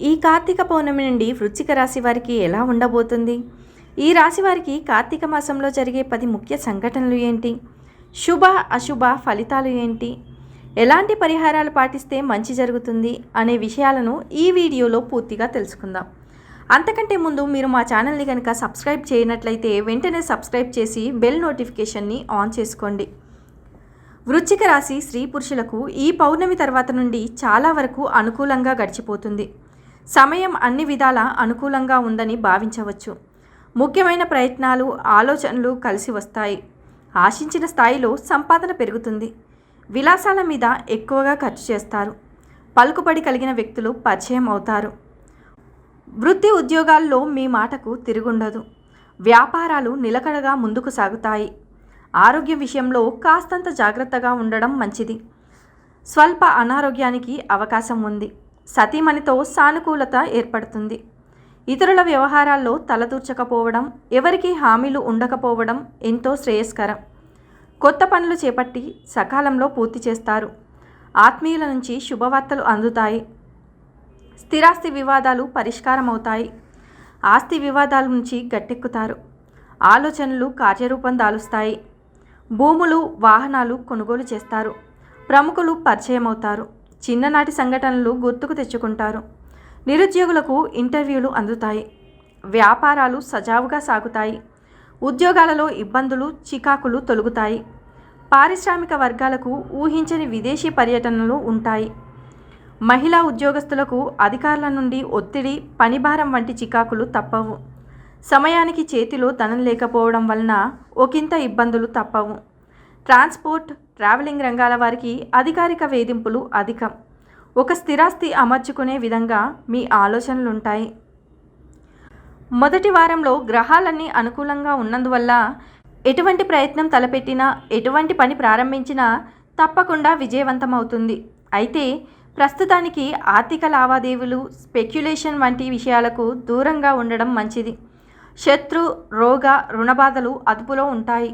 ఈ కార్తీక పౌర్ణమి నుండి వృశ్చిక రాశి వారికి ఎలా ఉండబోతుంది? ఈ రాశి వారికి కార్తీక మాసంలో జరిగే 10 ముఖ్య సంఘటనలు ఏంటి? శుభ అశుభ ఫలితాలు ఏంటి? ఎలాంటి పరిహారాలు పాటిస్తే మంచి జరుగుతుంది అనే విషయాలను ఈ వీడియోలో పూర్తిగా తెలుసుకుందాం. అంతకంటే ముందు మీరు మా ఛానల్ని కనుక సబ్స్క్రైబ్ చేయనట్లయితే వెంటనే సబ్స్క్రైబ్ చేసి బెల్ నోటిఫికేషన్ని ఆన్ చేసుకోండి. వృశ్చిక రాశి స్త్రీ పురుషులకు ఈ పౌర్ణమి తర్వాత నుండి చాలా వరకు అనుకూలంగా గడిచిపోతుంది. సమయం అన్ని విధాల అనుకూలంగా ఉందని భావించవచ్చు. ముఖ్యమైన ప్రయత్నాలు, ఆలోచనలు కలిసి వస్తాయి. ఆశించిన స్థాయిలో సంపాదన పెరుగుతుంది. విలాసాల మీద ఎక్కువగా ఖర్చు చేస్తారు. పలుకుబడి కలిగిన వ్యక్తులు పరిచయం అవుతారు. వృత్తి ఉద్యోగాల్లో మీ మాటకు తిరుగుండదు. వ్యాపారాలు నిలకడగా ముందుకు సాగుతాయి. ఆరోగ్యం విషయంలో కాస్తంత జాగ్రత్తగా ఉండడం మంచిది. స్వల్ప అనారోగ్యానికి అవకాశం ఉంది. సతీమణితో సానుకూలత ఏర్పడుతుంది. ఇతరుల వ్యవహారాల్లో తలదూర్చకపోవడం, ఎవరికి హామీలు ఉండకపోవడం ఎంతో శ్రేయస్కరం. కొత్త పనులు చేపట్టి సకాలంలో పూర్తి చేస్తారు. ఆత్మీయుల నుంచి శుభవార్తలు అందుతాయి. స్థిరాస్తి వివాదాలు పరిష్కారమవుతాయి. ఆస్తి వివాదాల నుంచి గట్టెక్కుతారు. ఆలోచనలు కార్యరూపం దాలుస్తాయి. భూములు, వాహనాలు కొనుగోలు చేస్తారు. ప్రముఖులు పరిచయమవుతారు. చిన్ననాటి సంఘటనలు గుర్తుకు తెచ్చుకుంటారు. నిరుద్యోగులకు ఇంటర్వ్యూలు అందుతాయి. వ్యాపారాలు సజావుగా సాగుతాయి. ఉద్యోగాలలో ఇబ్బందులు, చికాకులు తొలగుతాయి. పారిశ్రామిక వర్గాలకు ఊహించని విదేశీ పర్యటనలు ఉంటాయి. మహిళా ఉద్యోగస్తులకు అధికారుల నుండి ఒత్తిడి, పనిభారం వంటి చికాకులు తప్పవు. సమయానికి చేతిలో ధనం లేకపోవడం వలన ఒకంత ఇబ్బందులు తప్పవు. ట్రాన్స్పోర్ట్, ట్రావెలింగ్ రంగాల వారికి అధికారిక వేధింపులు అధికం. ఒక స్థిరాస్తి అమర్చుకునే విధంగా మీ ఆలోచనలుంటాయి. మొదటి వారంలో గ్రహాలన్నీ అనుకూలంగా ఉన్నందువల్ల ఎటువంటి ప్రయత్నం తలపెట్టినా, ఎటువంటి పని ప్రారంభించినా తప్పకుండా విజయవంతమవుతుంది. అయితే ప్రస్తుతానికి ఆర్థిక లావాదేవీలు, స్పెక్యులేషన్ వంటి విషయాలకు దూరంగా ఉండడం మంచిది. శత్రు, రోగ, రుణబాధలు అదుపులో ఉంటాయి.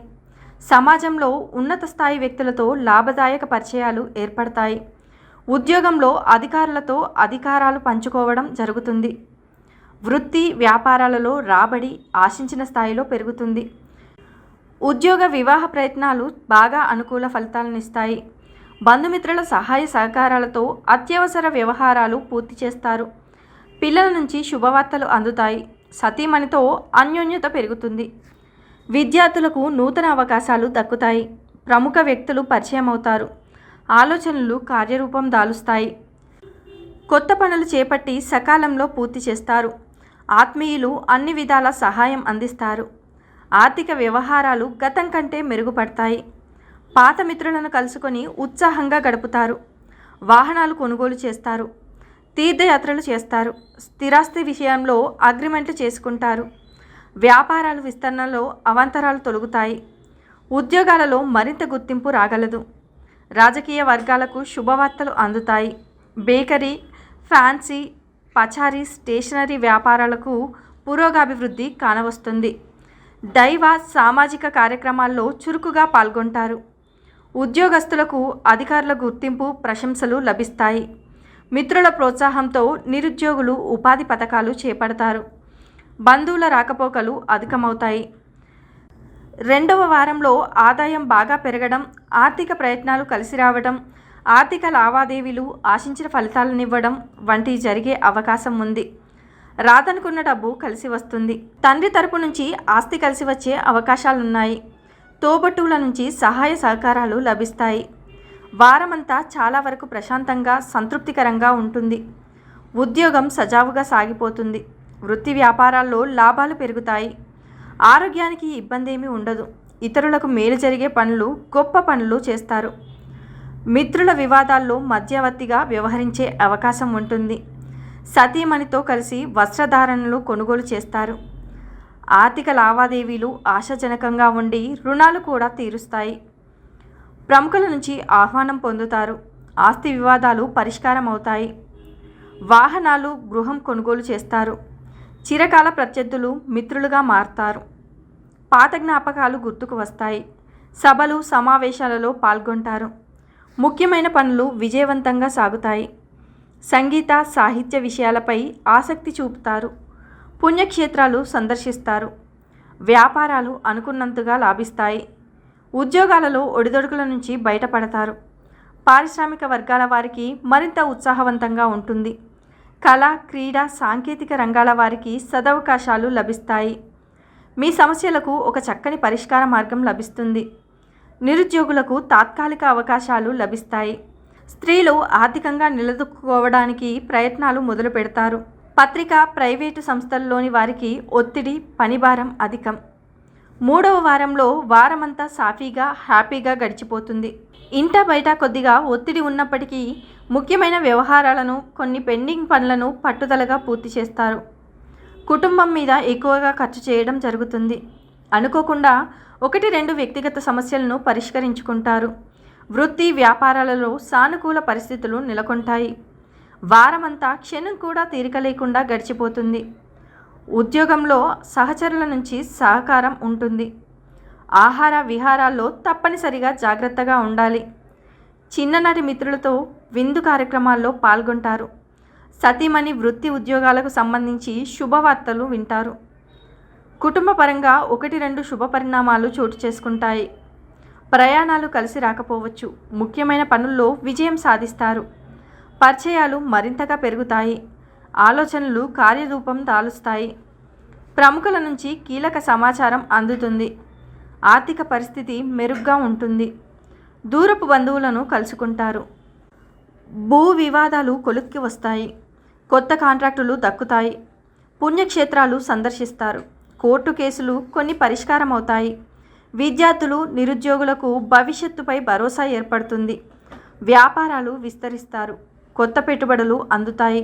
సమాజంలో ఉన్నత స్థాయి వ్యక్తులతో లాభదాయక పరిచయాలు ఏర్పడతాయి. ఉద్యోగంలో అధికారులతో అధికారాలు పంచుకోవడం జరుగుతుంది. వృత్తి, వ్యాపారాలలో రాబడి ఆశించిన స్థాయిలో పెరుగుతుంది. ఉద్యోగ, వివాహ ప్రయత్నాలు బాగా అనుకూల ఫలితాలనిస్తాయి. బంధుమిత్రుల సహాయ సహకారాలతో అత్యవసర వ్యవహారాలు పూర్తి చేస్తారు. పిల్లల నుంచి శుభవార్తలు అందుతాయి. సతీమణితో అన్యోన్యత పెరుగుతుంది. విద్యార్థులకు నూతన అవకాశాలు దక్కుతాయి. ప్రముఖ వ్యక్తులు పరిచయం అవుతారు. ఆలోచనలు కార్యరూపం దాలుస్తాయి. కొత్త పనులు చేపట్టి సకాలంలో పూర్తి చేస్తారు. ఆత్మీయులు అన్ని విధాల సహాయం అందిస్తారు. ఆర్థిక వ్యవహారాలు గతం కంటే మెరుగుపడతాయి. పాత మిత్రులను కలుసుకొని ఉత్సాహంగా గడుపుతారు. వాహనాలు కొనుగోలు చేస్తారు. తీర్థయాత్రలు చేస్తారు. స్థిరాస్తి విషయంలో అగ్రిమెంట్లు చేసుకుంటారు. వ్యాపారాల విస్తరణలో అవాంతరాలు తొలగుతాయి. ఉద్యోగాలలో మరింత గుర్తింపు రాగలదు. రాజకీయ వర్గాలకు శుభవార్తలు అందుతాయి. బేకరీ, ఫ్యాన్సీ, పచారీ, స్టేషనరీ వ్యాపారాలకు పురోగాభివృద్ధి కానవస్తుంది. దైవ, సామాజిక కార్యక్రమాల్లో చురుకుగా పాల్గొంటారు. ఉద్యోగస్తులకు అధికారుల గుర్తింపు, ప్రశంసలు లభిస్తాయి. మిత్రుల ప్రోత్సాహంతో నిరుద్యోగులు ఉపాధి పథకాలు చేపడతారు. బంధువుల రాకపోకలు అధికమవుతాయి. రెండవ వారంలో ఆదాయం బాగా పెరగడం, ఆర్థిక ప్రయత్నాలు కలిసి రావడం, ఆర్థిక లావాదేవీలు ఆశించిన ఫలితాలనివ్వడం వంటివి జరిగే అవకాశం ఉంది. రాదనుకున్న డబ్బు కలిసి వస్తుంది. తండ్రి తరపు నుంచి ఆస్తి కలిసి వచ్చే అవకాశాలున్నాయి. తోబట్టువుల నుంచి సహాయ సహకారాలు లభిస్తాయి. వారమంతా చాలా వరకు ప్రశాంతంగా, సంతృప్తికరంగా ఉంటుంది. ఉద్యోగం సజావుగా సాగిపోతుంది. వృత్తి వ్యాపారాల్లో లాభాలు పెరుగుతాయి. ఆరోగ్యానికి ఇబ్బంది ఏమీ ఉండదు. ఇతరులకు మేలు జరిగే పనులు, గొప్ప పనులు చేస్తారు. మిత్రుల వివాదాల్లో మధ్యవర్తిగా వ్యవహరించే అవకాశం ఉంటుంది. సతీమణితో కలిసి వస్త్రధారణలు కొనుగోలు చేస్తారు. ఆర్థిక లావాదేవీలు ఆశాజనకంగా ఉండి రుణాలు కూడా తీరుస్తాయి. ప్రముఖుల నుంచి ఆహ్వానం పొందుతారు. ఆస్తి వివాదాలు పరిష్కారం అవుతాయి. వాహనాలు, గృహం కొనుగోలు చేస్తారు. చిరకాల ప్రత్యర్థులు మిత్రులుగా మారతారు. పాత జ్ఞాపకాలు గుర్తుకు వస్తాయి. సభలు సమావేశాలలో పాల్గొంటారు. ముఖ్యమైన పనులు విజయవంతంగా సాగుతాయి. సంగీత సాహిత్య విషయాలపై ఆసక్తి చూపుతారు. పుణ్యక్షేత్రాలు సందర్శిస్తారు. వ్యాపారాలు అనుకున్నంతగా లాభిస్తాయి. ఉద్యోగాలలో ఒడిదొడుకుల నుంచి బయటపడతారు. పారిశ్రామిక వర్గాల వారికి మరింత ఉత్సాహవంతంగా ఉంటుంది. కళ, క్రీడ, సాంకేతిక రంగాల వారికి సదవకాశాలు లభిస్తాయి. మీ సమస్యలకు ఒక చక్కని పరిష్కార మార్గం లభిస్తుంది. నిరుద్యోగులకు తాత్కాలిక అవకాశాలు లభిస్తాయి. స్త్రీలు ఆర్థికంగా నిలదొక్కుకోవడానికి ప్రయత్నాలు మొదలు పెడతారు. పత్రిక, ప్రైవేటు సంస్థల్లోని వారికి ఒత్తిడి, పనిభారం అధికం. 3వ వారంలో వారమంతా సాఫీగా, హ్యాపీగా గడిచిపోతుంది. ఇంట బయట కొద్దిగా ఒత్తిడి ఉన్నప్పటికీ ముఖ్యమైన వ్యవహారాలను, కొన్ని పెండింగ్ పనులను పట్టుదలగా పూర్తి చేస్తారు. కుటుంబం మీద ఎక్కువగా ఖర్చు చేయడం జరుగుతుంది. అనుకోకుండా 1-2 వ్యక్తిగత సమస్యలను పరిష్కరించుకుంటారు. వృత్తి, వ్యాపారాలలో సానుకూల పరిస్థితులు నెలకొంటాయి. వారమంతా క్షణం కూడా తీరిక లేకుండా గడిచిపోతుంది. ఉద్యోగంలో సహచరుల నుంచి సహకారం ఉంటుంది. ఆహార విహారాల్లో తప్పనిసరిగా జాగ్రత్తగా ఉండాలి. చిన్ననాటి మిత్రులతో విందు కార్యక్రమాల్లో పాల్గొంటారు. సతీమణి వృత్తి ఉద్యోగాలకు సంబంధించి శుభవార్తలు వింటారు. కుటుంబ పరంగా 1-2 శుభ పరిణామాలు చోటు చేసుకుంటాయి. ప్రయాణాలు కలిసి రాకపోవచ్చు. ముఖ్యమైన పనుల్లో విజయం సాధిస్తారు. పరిచయాలు మరింతగా పెరుగుతాయి. ఆలోచనలు కార్యరూపం దాలుస్తాయి. ప్రముఖుల నుంచి కీలక సమాచారం అందుతుంది. ఆర్థిక పరిస్థితి మెరుగ్గా ఉంటుంది. దూరపు బంధువులను కలుసుకుంటారు. భూ వివాదాలు కొలుక్కి వస్తాయి. కొత్త కాంట్రాక్టులు దక్కుతాయి. పుణ్యక్షేత్రాలు సందర్శిస్తారు. కోర్టు కేసులు కొన్ని పరిష్కారం అవుతాయి. విద్యార్థులు, నిరుద్యోగులకు భవిష్యత్తుపై భరోసా ఏర్పడుతుంది. వ్యాపారాలు విస్తరిస్తారు. కొత్త పెట్టుబడులు అందుతాయి.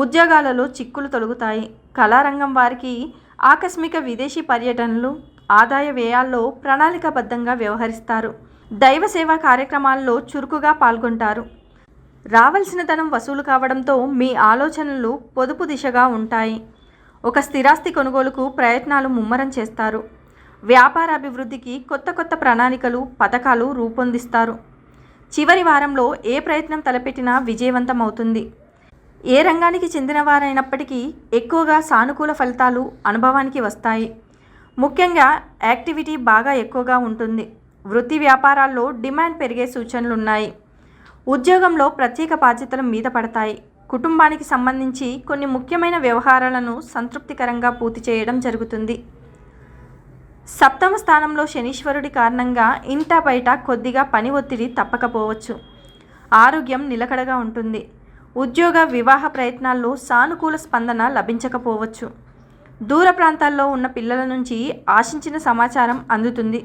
ఉద్యోగాలలో చిక్కులు తొలగుతాయి. కళారంగం వారికి ఆకస్మిక విదేశీ పర్యటనలు, ఆదాయ వ్యయాల్లో ప్రణాళికాబద్ధంగా వ్యవహరిస్తారు. దైవ సేవా కార్యక్రమాల్లో చురుకుగా పాల్గొంటారు. రావాల్సిన ధనం వసూలు కావడంతో మీ ఆలోచనలు పొదుపు దిశగా ఉంటాయి. ఒక స్థిరాస్తి కొనుగోలుకు ప్రయత్నాలు ముమ్మరం చేస్తారు. వ్యాపార అభివృద్ధికి కొత్త ప్రణాళికలు, పథకాలు రూపొందిస్తారు. చివరి వారంలో ఏ ప్రయత్నం తలపెట్టినా విజయవంతమవుతుంది. ఏ రంగానికి చెందినవారైనప్పటికీ ఎక్కువగా సానుకూల ఫలితాలు అనుభవానికి వస్తాయి. ముఖ్యంగా యాక్టివిటీ బాగా ఎక్కువగా ఉంటుంది. వృత్తి వ్యాపారాల్లో డిమాండ్ పెరిగే సూచనలున్నాయి. ఉద్యోగంలో ప్రత్యేక బాధ్యతలు మీద పడతాయి. కుటుంబానికి సంబంధించి కొన్ని ముఖ్యమైన వ్యవహారాలను సంతృప్తికరంగా పూర్తి చేయడం జరుగుతుంది. 7వ స్థానంలో శనీశ్వరుడి కారణంగా ఇంట బయట కొద్దిగా పని ఒత్తిడి తప్పకపోవచ్చు. ఆరోగ్యం నిలకడగా ఉంటుంది. ఉద్యోగ, వివాహ ప్రయత్నాల్లో సానుకూల స్పందన లభించకపోవచ్చు. దూర ప్రాంతాల్లో ఉన్న పిల్లల నుంచి ఆశించిన సమాచారం అందుతుంది.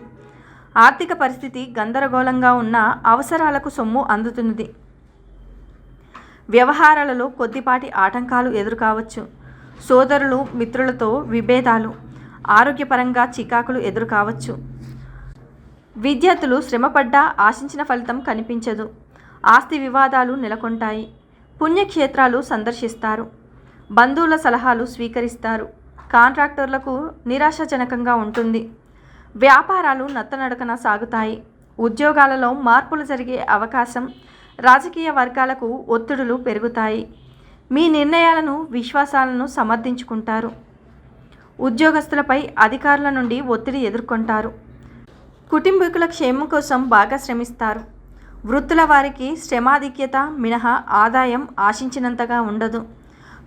ఆర్థిక పరిస్థితి గందరగోళంగా ఉన్న అవసరాలకు సొమ్ము అందుతుంది. వ్యవహారాలలో కొద్దిపాటి ఆటంకాలు ఎదురుకావచ్చు. సోదరులు, మిత్రులతో విభేదాలు, ఆరోగ్యపరంగా చికాకులు ఎదురుకావచ్చు. విద్యార్థులు శ్రమపడ్డా ఆశించిన ఫలితం కనిపించదు. ఆస్తి వివాదాలు నెలకొంటాయి. పుణ్యక్షేత్రాలు సందర్శిస్తారు. బంధువుల సలహాలు స్వీకరిస్తారు. కాంట్రాక్టర్లకు నిరాశాజనకంగా ఉంటుంది. వ్యాపారాలు నత్తనడకన సాగుతాయి. ఉద్యోగాలలో మార్పులు జరిగే అవకాశం. రాజకీయ వర్గాలకు ఒత్తిడులు పెరుగుతాయి. మీ నిర్ణయాలను, విశ్వాసాలను సమర్థించుకుంటారు. ఉద్యోగస్తులపై అధికారుల నుండి ఒత్తిడి ఎదుర్కొంటారు. కుటుంబీకుల క్షేమం కోసం బాగా శ్రమిస్తారు. వృత్తుల వారికి శ్రమాధిక్యత మినహా ఆదాయం ఆశించినంతగా ఉండదు.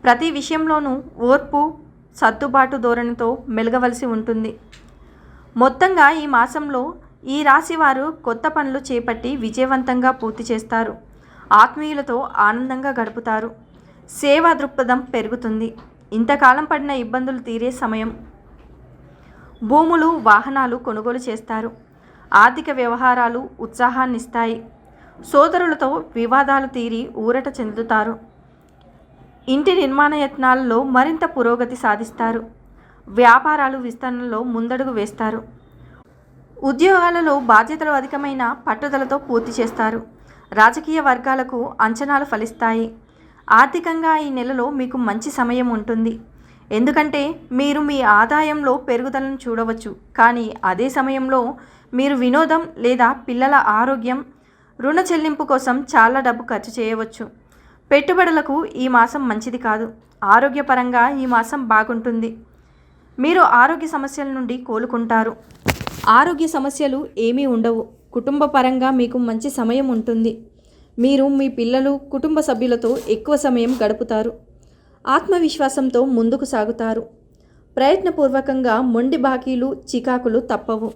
ప్రతి విషయంలోనూ ఓర్పు, సర్దుబాటు ధోరణితో మెలగవలసి ఉంటుంది. మొత్తంగా ఈ మాసంలో ఈ రాశి వారు కొత్త పనులు చేపట్టి విజయవంతంగా పూర్తి చేస్తారు. ఆత్మీయులతో ఆనందంగా గడుపుతారు. సేవా దృక్పథం పెరుగుతుంది. ఇంతకాలం పడిన ఇబ్బందులు తీరే సమయం. భూములు, వాహనాలు కొనుగోలు చేస్తారు. ఆర్థిక వ్యవహారాలు ఉత్సాహాన్నిస్తాయి. సోదరులతో వివాదాలు తీరి ఊరట చెందుతారు. ఇంటి నిర్మాణ యత్నాలలో మరింత పురోగతి సాధిస్తారు. వ్యాపారాలు విస్తరణలో ముందడుగు వేస్తారు. ఉద్యోగాలలో బాధ్యతలు అధికమైన పట్టుదలతో పూర్తి చేస్తారు. రాజకీయ వర్గాలకు అంచనాలు ఫలిస్తాయి. ఆర్థికంగా ఈ నెలలో మీకు మంచి సమయం ఉంటుంది. ఎందుకంటే మీరు మీ ఆదాయంలో పెరుగుదలను చూడవచ్చు, కానీ అదే సమయంలో మీరు వినోదం లేదా పిల్లల ఆరోగ్యం, రుణ చెల్లింపు కోసం చాలా డబ్బు ఖర్చు చేయవచ్చు. పెట్టుబడులకు ఈ మాసం మంచిది కాదు. ఆరోగ్యపరంగా ఈ మాసం బాగుంటుంది. మీరు ఆరోగ్య సమస్యల నుండి కోలుకుంటారు. ఆరోగ్య సమస్యలు ఏమీ ఉండవు. కుటుంబ పరంగా మీకు మంచి సమయం ఉంటుంది. మీరు మీ పిల్లలు, కుటుంబ సభ్యులతో ఎక్కువ సమయం గడుపుతారు. ఆత్మవిశ్వాసంతో ముందుకు సాగుతారు. ప్రయత్నపూర్వకంగా మొండి బాకీలు, చికాకులు తప్పవు.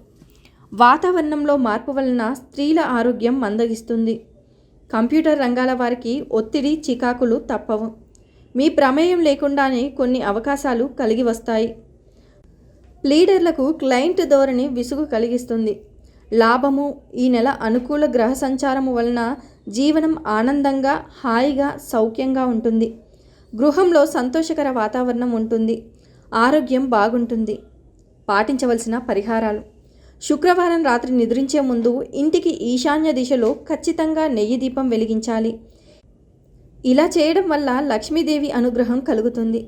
వాతావరణంలో మార్పు వలన స్త్రీల ఆరోగ్యం మందగిస్తుంది. కంప్యూటర్ రంగాల వారికి ఒత్తిడి, చికాకులు తప్పవు. మీ ప్రమేయం లేకుండానే కొన్ని అవకాశాలు కలిగి వస్తాయి. లీడర్లకు క్లయింట్ ధోరణి విసుగు కలిగిస్తుంది. లాభము. ఈ నెల అనుకూల గ్రహ సంచారము వలన జీవనం ఆనందంగా, హాయిగా, సౌఖ్యంగా ఉంటుంది. గృహంలో సంతోషకర వాతావరణం ఉంటుంది. ఆరోగ్యం బాగుంటుంది. పాటించవలసిన పరిహారాలు: శుక్రవారం రాత్రి నిద్రించే ముందు ఇంటికి ఈశాన్య దిశలో ఖచ్చితంగా నెయ్యి దీపం వెలిగించాలి. ఇలా చేయడం వల్ల లక్ష్మీదేవి అనుగ్రహం కలుగుతుంది.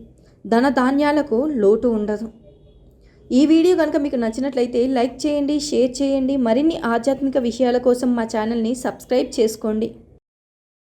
ధనధాన్యాలకు లోటు ఉండదు. ఈ వీడియో కనుక మీకు నచ్చినట్లయితే లైక్ చేయండి, షేర్ చేయండి. మరిన్ని ఆధ్యాత్మిక విషయాల కోసం మా ఛానల్ని సబ్స్క్రైబ్ చేసుకోండి.